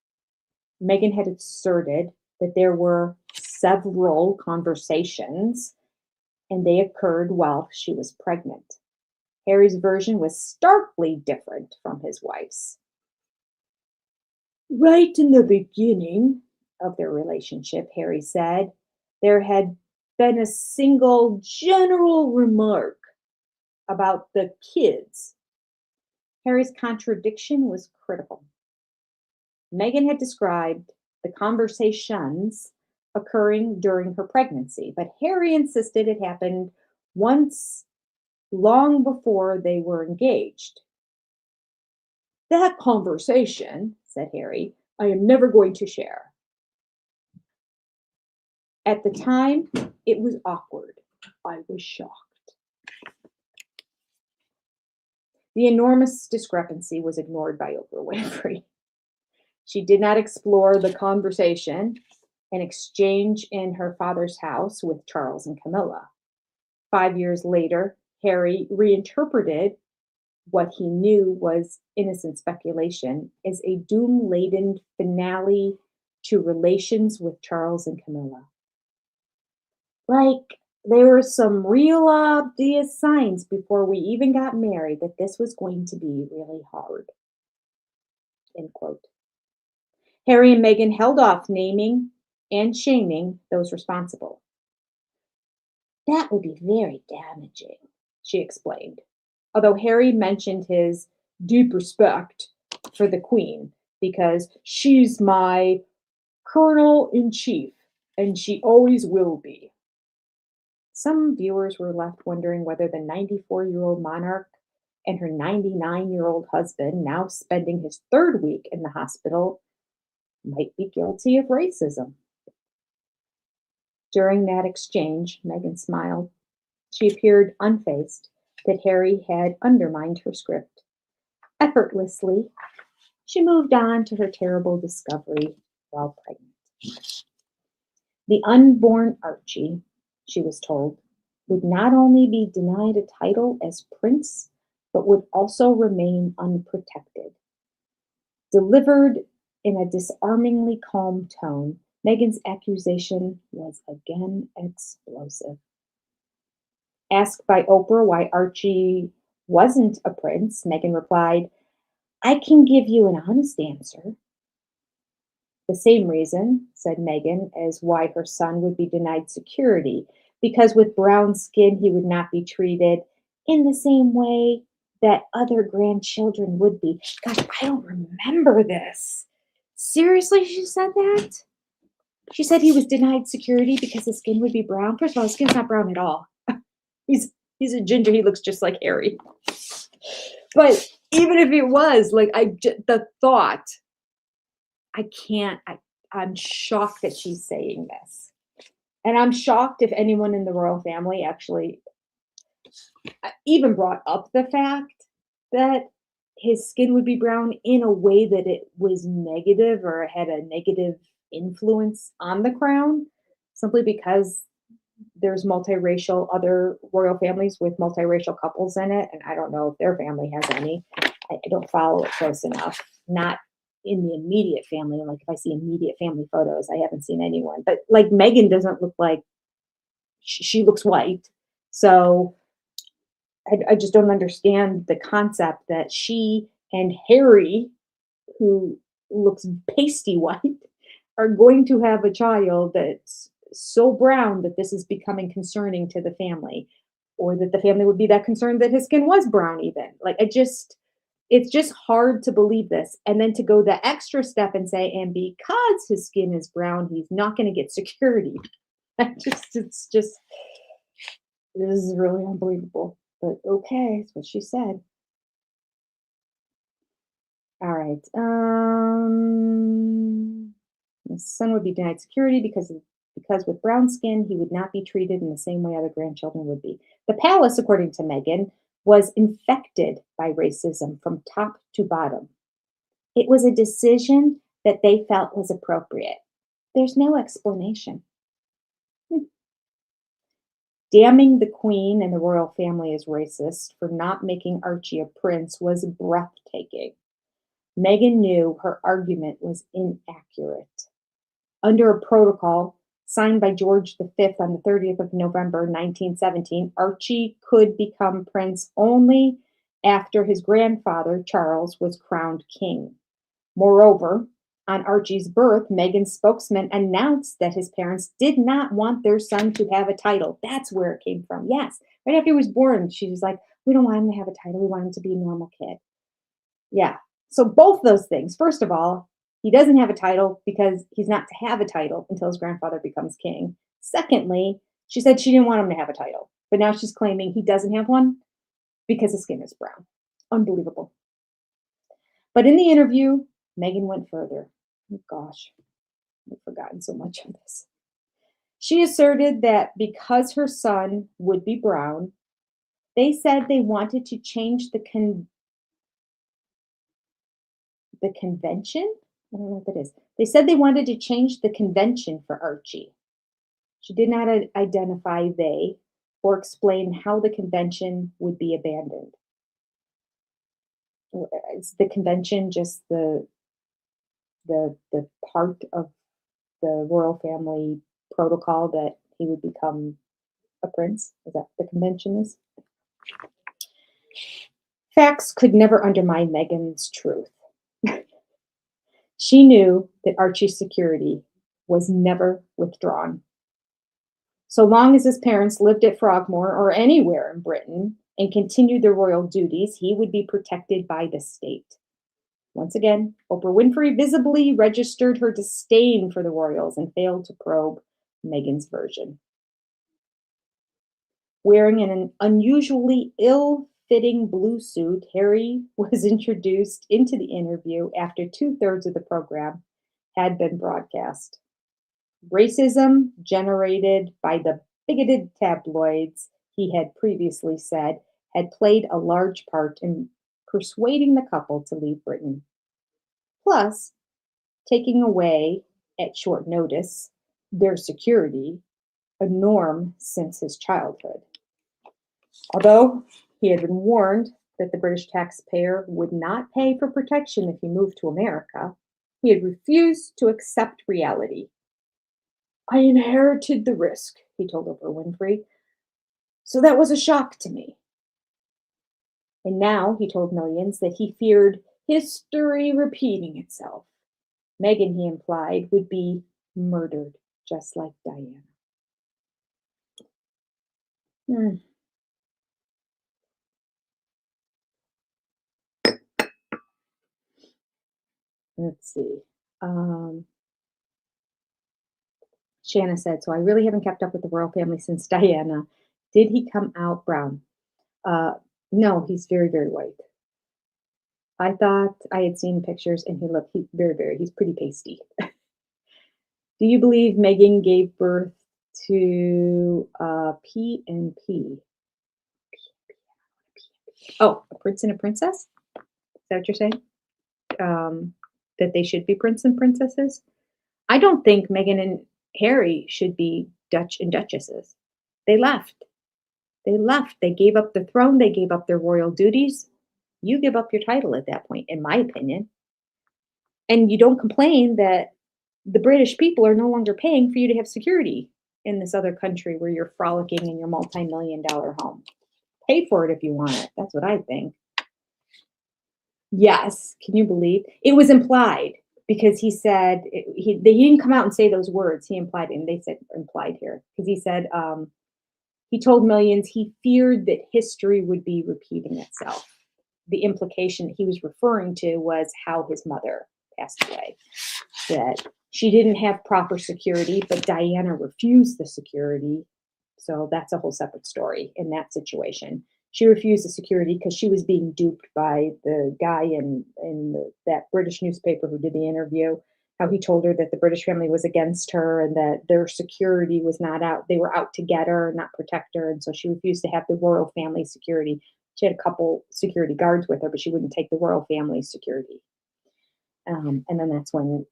Meghan had asserted that there were several conversations, and they occurred while she was pregnant. Harry's version was starkly different from his wife's. Right in the beginning of their relationship, Harry said, there had been a single general remark about the kids. Harry's contradiction was critical. Meghan had described the conversations occurring during her pregnancy, but Harry insisted it happened once long before they were engaged. That conversation, said Harry, I am never going to share. At the time, it was awkward. I was shocked. The enormous discrepancy was ignored by Oprah Winfrey. She did not explore the conversation, an exchange in her father's house with Charles and Camilla. 5 years later, Harry reinterpreted what he knew was innocent speculation as a doom-laden finale to relations with Charles and Camilla. Like, there were some real obvious signs before we even got married that this was going to be really hard. End quote. Harry and Meghan held off naming and shaming those responsible. That would be very damaging, she explained, although Harry mentioned his deep respect for the Queen because she's my colonel-in-chief and she always will be. Some viewers were left wondering whether the 94-year-old monarch and her 99-year-old husband, now spending his third week in the hospital, might be guilty of racism. During that exchange, Meghan smiled. She appeared unfazed that Harry had undermined her script. Effortlessly, she moved on to her terrible discovery while pregnant. The unborn Archie, she was told, would not only be denied a title as prince, but would also remain unprotected. Delivered in a disarmingly calm tone, Meghan's accusation was again explosive. Asked by Oprah why Archie wasn't a prince, Meghan replied, I can give you an honest answer. The same reason, said Meghan, as why her son would be denied security, because with brown skin he would not be treated in the same way that other grandchildren would be. Gosh, I don't remember this. Seriously, she said that? She said he was denied security because his skin would be brown. First of all, his skin's not brown at all. He's a ginger. He looks just like Harry. But even if it was, like, the thought, I'm shocked that she's saying this. And I'm shocked if anyone in the royal family actually even brought up the fact that his skin would be brown in a way that it was negative or had a negative influence on the crown, simply because there's multiracial other royal families with multiracial couples in it, and I don't know if their family has any. I don't follow it close enough. Not in the immediate family. Like if I see immediate family photos, I haven't seen anyone. But like Meghan doesn't look like she looks white, so I just don't understand the concept that she and Harry, who looks pasty white, are going to have a child that's so brown that this is becoming concerning to the family, or that the family would be that concerned that his skin was brown even. Like it's just hard to believe this. And then to go the extra step and say, and because his skin is brown, he's not going to get security. It's just, this is really unbelievable. But okay, that's what she said. All right. His son would be denied security because with brown skin, he would not be treated in the same way other grandchildren would be. The palace, according to Meghan, was infected by racism from top to bottom. It was a decision that they felt was appropriate. There's no explanation. Damning the Queen and the royal family as racist for not making Archie a prince was breathtaking. Meghan knew her argument was inaccurate. Under a protocol signed by George V on the 30th of November 1917, Archie could become prince only after his grandfather, Charles, was crowned king. Moreover, on Archie's birth, Meghan's spokesman announced that his parents did not want their son to have a title. That's where it came from. Yes. Right after he was born, she was like, we don't want him to have a title. We want him to be a normal kid. Yeah. So both those things. First of all, he doesn't have a title because he's not to have a title until his grandfather becomes king. Secondly, she said she didn't want him to have a title, but now she's claiming he doesn't have one because his skin is brown. Unbelievable. But in the interview, Meghan went further. Oh gosh, I've forgotten so much of this. She asserted that because her son would be brown, they said they wanted to change the convention. I don't know what that is. They said they wanted to change the convention for Archie. She did not identify they or explain how the convention would be abandoned. Is the convention just the part of the royal family protocol that he would become a prince? Is that what the convention is? Facts could never undermine Meghan's truth. She knew that Archie's security was never withdrawn. So long as his parents lived at Frogmore or anywhere in Britain and continued their royal duties, he would be protected by the state. Once again, Oprah Winfrey visibly registered her disdain for the royals and failed to probe Meghan's version. Wearing an unusually ill-fitting blue suit, Harry was introduced into the interview after 2/3 of the program had been broadcast. Racism generated by the bigoted tabloids, he had previously said, had played a large part in persuading the couple to leave Britain. Plus, taking away, at short notice, their security, a norm since his childhood. Although he had been warned that the British taxpayer would not pay for protection if he moved to America, he had refused to accept reality. I inherited the risk, he told Oprah Winfrey, so that was a shock to me. And now he told millions that he feared history repeating itself. Meghan, he implied, would be murdered, just like Diana. Let's see. Shanna said, so I really haven't kept up with the royal family since Diana. Did he come out brown? No, he's very, very white. I thought I had seen pictures and he's pretty pasty. Do you believe Meghan gave birth to PNP. Oh, a prince and a princess? Is that what you're saying? That they should be prince and princesses? I don't think Meghan and Harry should be Dutch and duchesses. They left. They left. They gave up the throne. They gave up their royal duties. You give up your title at that point, in my opinion. And you don't complain that the British people are no longer paying for you to have security in this other country where you're frolicking in your multi-million-dollar home. Pay for it if you want it. That's what I think. Yes. Can you believe? It was implied because he said, he didn't come out and say those words. He implied it, and they said implied here because he said, he told millions he feared that history would be repeating itself. The implication he was referring to was how his mother passed away, that she didn't have proper security, but Diana refused the security. So that's a whole separate story in that situation. She refused the security because she was being duped by the guy in that British newspaper who did the interview, how he told her that the British family was against her and that their security was not out. They were out to get her, not protect her. And so she refused to have the royal family security. She had a couple security guards with her, but she wouldn't take the royal family security. And then that's when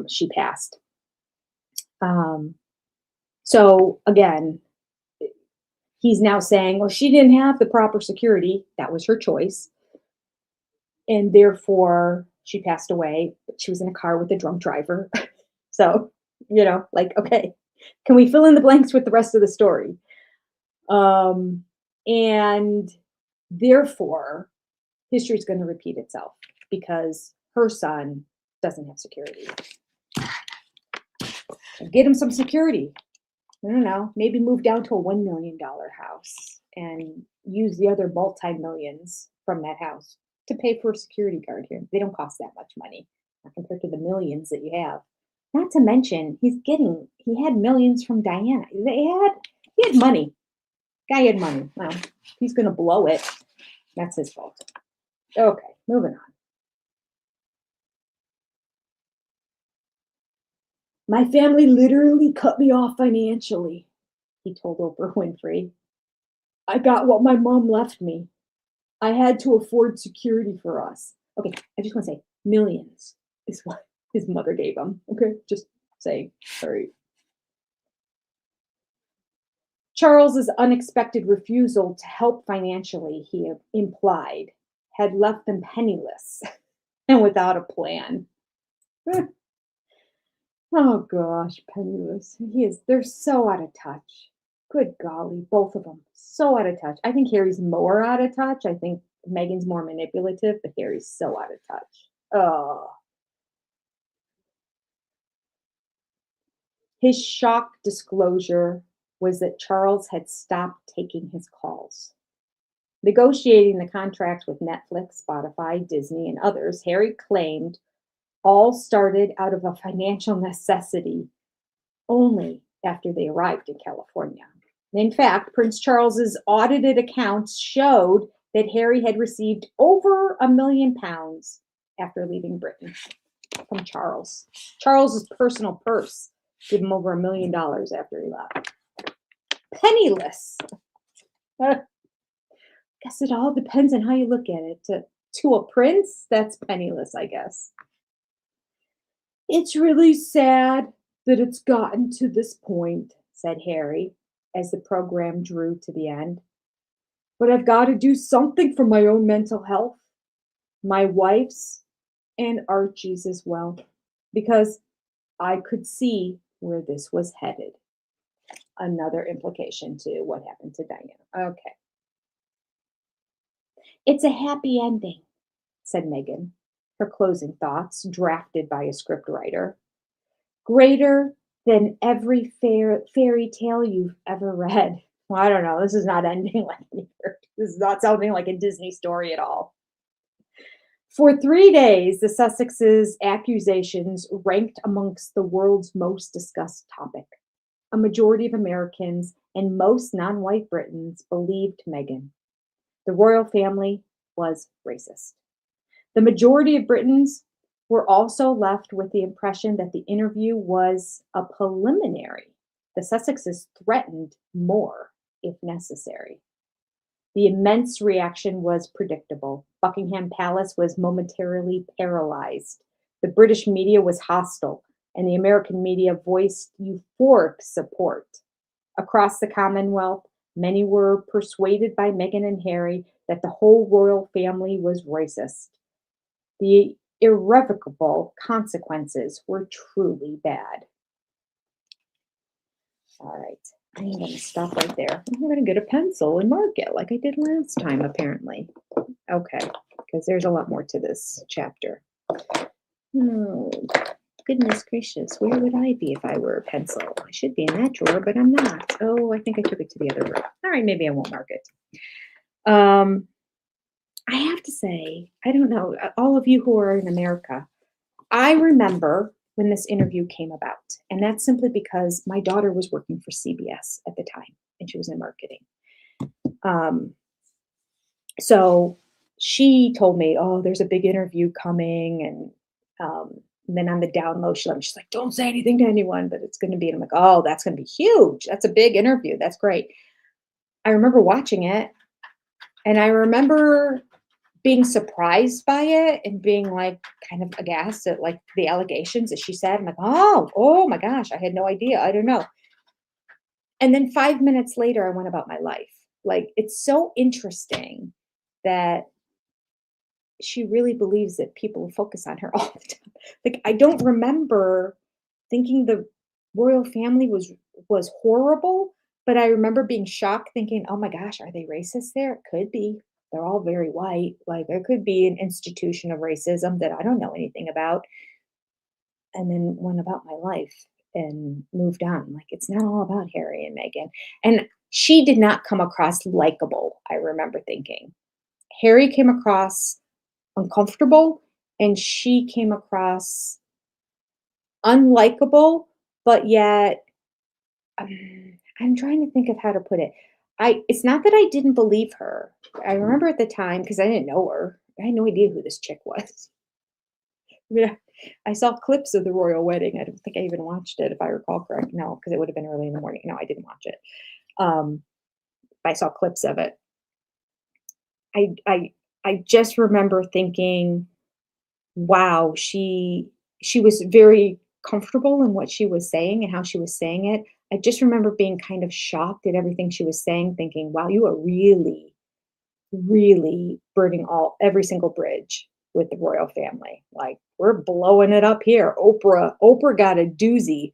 she passed. So again, he's now saying, well, she didn't have the proper security. That was her choice. And therefore, she passed away. But she was in a car with a drunk driver. So, okay, can we fill in the blanks with the rest of the story? And therefore, history is going to repeat itself because her son doesn't have security. Get him some security. I don't know, maybe move down to a $1 million house and use the other multi-millions from that house to pay for a security guard here. They don't cost that much money compared to the millions that you have. Not to mention, he had millions from Diana. He had money. Guy had money. Well, he's going to blow it. That's his fault. Okay, moving on. My family literally cut me off financially, he told Oprah Winfrey. I got what my mom left me. I had to afford security for us. Okay, I just want to say millions is what his mother gave him. Okay, just say, sorry. Charles's unexpected refusal to help financially, he implied, had left them penniless and without a plan. Oh gosh, penniless. They're so out of touch. Good golly, both of them. So out of touch. I think Harry's more out of touch. I think Meghan's more manipulative, but Harry's so out of touch. Oh. His shock disclosure was that Charles had stopped taking his calls. Negotiating the contracts with Netflix, Spotify, Disney, and others, Harry claimed all started out of a financial necessity only after they arrived in California. In fact, Prince Charles's audited accounts showed that Harry had received over £1 million after leaving Britain from Charles. Charles's personal purse gave him over $1 million after he left. Penniless. Guess it all depends on how you look at it. To a prince, that's penniless, I guess. It's really sad that it's gotten to this point, said Harry, as the program drew to the end. But I've got to do something for my own mental health, my wife's, and Archie's as well, because I could see where this was headed. Another implication to what happened to Diana. Okay. It's a happy ending, said Meghan, her closing thoughts drafted by a scriptwriter. Greater than every fairy tale you've ever read. Well, I don't know. This is not ending like this is not sounding like a Disney story at all. For 3 days, the Sussexes' accusations ranked amongst the world's most discussed topic. A majority of Americans and most non-white Britons believed Meghan. The royal family was racist. The majority of Britons were also left with the impression that the interview was a preliminary The Sussexes threatened more if necessary. The immense reaction was predictable. Buckingham Palace was momentarily paralyzed. The British media was hostile, and the American media voiced euphoric support. Across the Commonwealth, many were persuaded by Meghan and Harry that the whole royal family was racist. The irrevocable consequences were truly bad. All right, I'm going to stop right there. I'm going to get a pencil and mark it like I did last time, apparently. Okay, because there's a lot more to this chapter. Oh, goodness gracious, where would I be if I were a pencil? I should be in that drawer, but I'm not. Oh, I think I took it to the other room. All right, maybe I won't mark it. I have to say, I don't know, all of you who are in America, I remember when this interview came about, and that's simply because my daughter was working for CBS at the time, and she was in marketing. So she told me, oh, there's a big interview coming, and then on the down low, she's like, don't say anything to anyone, but it's going to be, and I'm like, oh, that's going to be huge. That's a big interview. That's great. I remember watching it, and I remember being surprised by it and being like kind of aghast at like the allegations that she said. I'm like, oh my gosh, I had no idea. I don't know. And then 5 minutes later, I went about my life. Like, it's so interesting that she really believes that people will focus on her all the time. Like, I don't remember thinking the royal family was horrible, but I remember being shocked thinking, oh my gosh, are they racist there? It could be. They're all very white. Like, there could be an institution of racism that I don't know anything about. And then went about my life and moved on. Like, it's not all about Harry and Meghan. And she did not come across likable, I remember thinking. Harry came across uncomfortable, and she came across unlikable, but yet I'm trying to think of how to put it. It's not that I didn't believe her. I remember at the time, because I didn't know her. I had no idea who this chick was. Yeah, I saw clips of the royal wedding. I don't think I even watched it, if I recall correct. No, because it would have been early in the morning. No, I didn't watch it. I saw clips of it. I just remember thinking, wow, she was very comfortable in what she was saying and how she was saying it. I just remember being kind of shocked at everything she was saying, thinking, wow, you are really, really burning every single bridge with the royal family. Like, we're blowing it up here. Oprah got a doozy.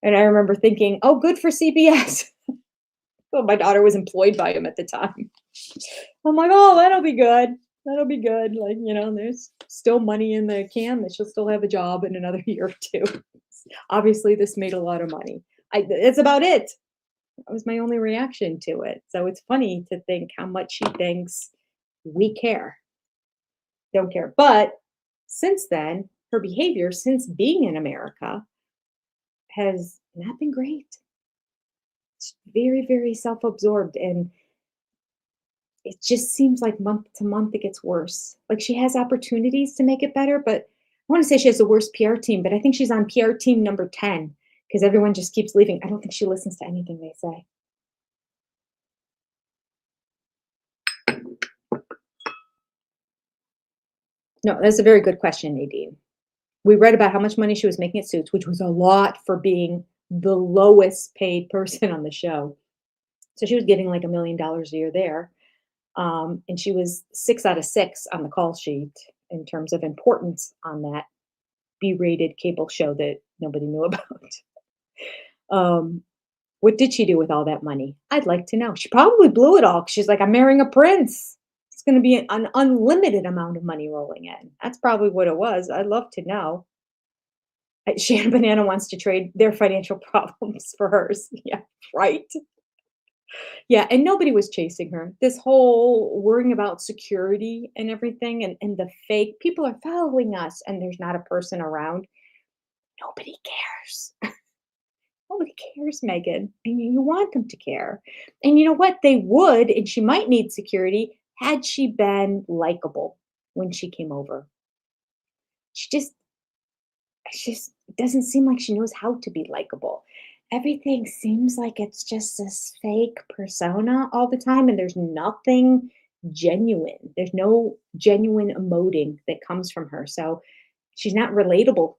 And I remember thinking, oh, good for CBS. Well, my daughter was employed by him at the time. I'm like, oh, that'll be good. That'll be good. Like, there's still money in the can that she'll still have a job in another year or two. Obviously, this made a lot of money. That's about it. That was my only reaction to it. So it's funny to think how much she thinks we care. Don't care. But since then, her behavior since being in America has not been great. It's very, very self-absorbed, and it just seems like month to month it gets worse. Like, she has opportunities to make it better, but I want to say she has the worst PR team, but I think she's on PR team number 10 because everyone just keeps leaving. I don't think she listens to anything they say. No, that's a very good question, Nadine. We read about how much money she was making at Suits, which was a lot for being the lowest paid person on the show. So she was getting like $1 million a year there. And she was 6 out of 6 on the call sheet in terms of importance on that B-rated cable show that nobody knew about. What did she do with all that money? I'd like to know. She probably blew it all, 'cause she's like, I'm marrying a prince. It's going to be an unlimited amount of money rolling in. That's probably what it was. I'd love to know. Shannon Banana wants to trade their financial problems for hers. Yeah, right. Yeah, and nobody was chasing her. This whole worrying about security and everything, and the fake people are following us, and there's not a person around. Nobody cares. Nobody cares, Meghan. And you want them to care. And you know what? They would, and she might need security had she been likable when she came over. She just it doesn't seem like she knows how to be likable. Everything seems like it's just this fake persona all the time, and there's nothing genuine. There's no genuine emoting that comes from her. So she's not relatable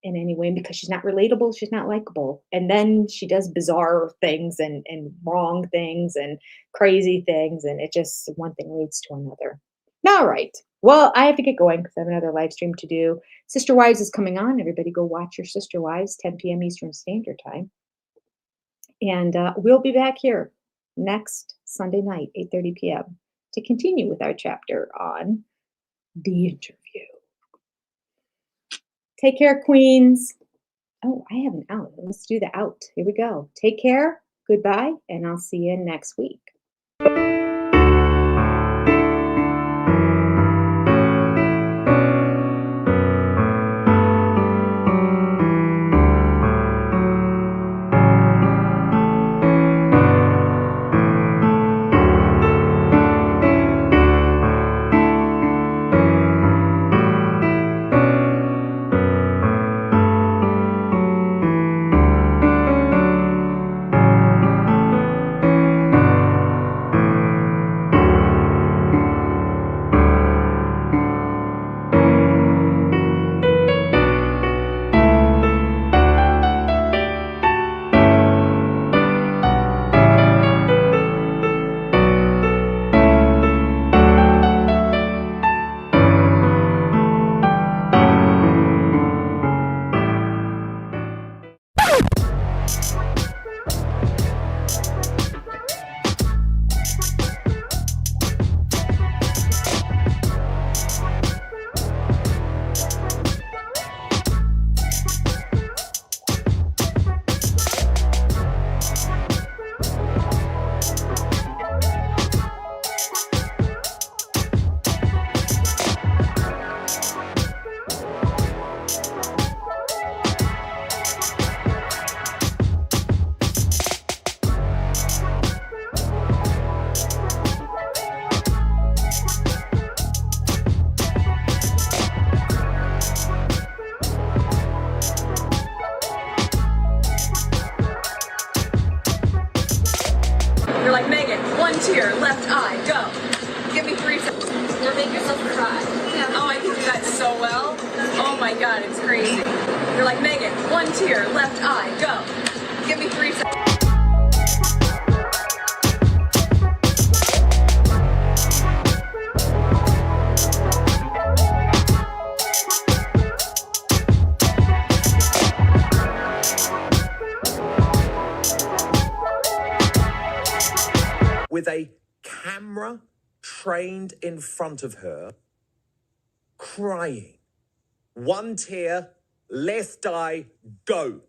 in any way. And because she's not relatable, she's not likable. And then she does bizarre things and wrong things and crazy things. And it just one thing leads to another. All right. Well, I have to get going because I have another live stream to do. Sister Wives is coming on. Everybody go watch your Sister Wives, 10 p.m. Eastern Standard Time. And we'll be back here next Sunday night, 8:30 p.m. to continue with our chapter on the interview. Take care, Queens. Oh, I have an out. Let's do the out. Here we go. Take care. Goodbye. And I'll see you next week. You're like, Megan, one tear, left eye, go. Give me 3 seconds. Or make yourself cry. Yeah. Oh, I can do that so well. Oh my God, it's crazy. You're like, Megan, one tear, left eye, go. Give me 3 seconds. With a camera trained in front of her, crying. One tear, left eye, go.